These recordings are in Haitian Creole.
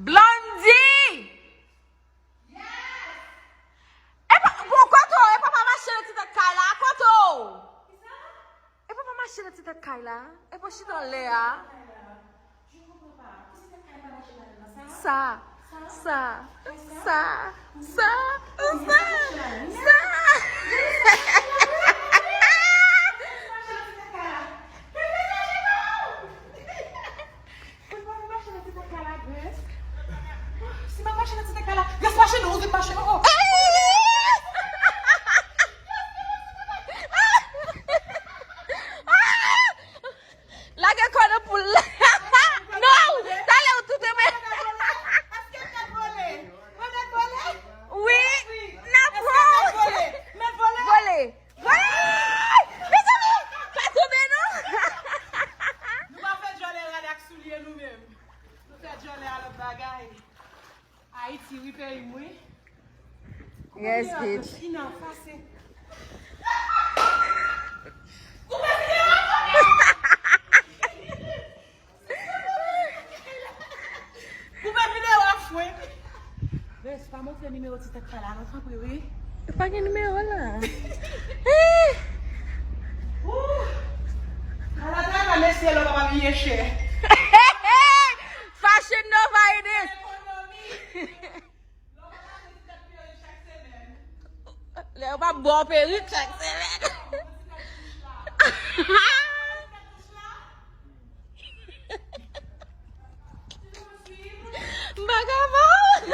Blondie! E pa, koto, e pa mache le titet kay la, koto! E pa mache le titet kay la, e pa chita le a. Sa. Si ma machin ti te kala, gas machin ou zip machin ou. Lage kono pou la. Non, tale ou tout eme. Aske mè volé? Mè volé? Oui, na pro. Mè volé? Volé. Mesami, pa tobe nou. Nou pa fè jolè rade ak souliye nou mèm. Nou fè jolè alot bagay. Haïti, oui, pays moué. Yes, bitch. Ina, fase. Koupe video a fwe. Bes, pa montre numéro ti tek kala, nan fapre, oui? Pa gen numero la. Ala tra ka mesye lo pa biye che. Fashion Nova it is. Le ou pa bon perik chak semen. Vagabond.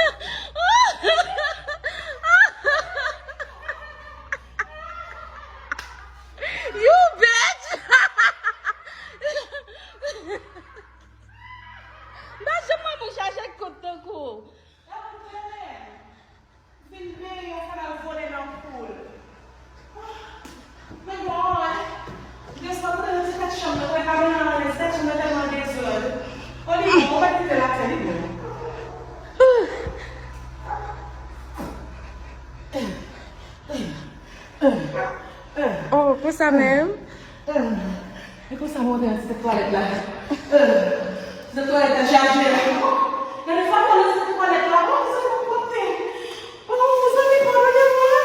You bitch. Mas chama pou chache kote kou. Vin be yo kanal vole nan poul. Men bon, des pa pou te kat chambre, pou ka ven nan les det, chambre telman dezol. Oli, on va te la télé. Oh, pou sa men? E pou sa monte an se toalet la. Se toalet a chargé la. Nan e fwa kon se toalet la, bon, se kon pote. Oh, se mi kon de moi.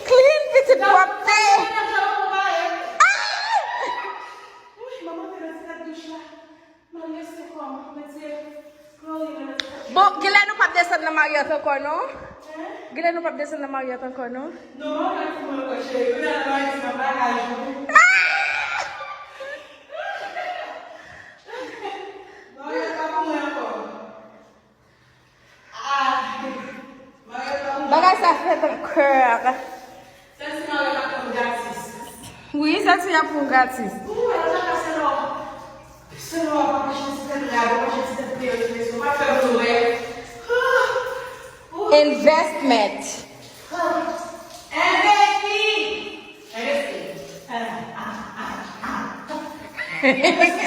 Clean petit boite. Bon, gile nou pap desen nan Marriott ankon nou? Gile nou pap desen nan Marriott ankon nou? Bagay sa fèt an kèr. Oui, sa ti a pou gratis. Investment. Investi.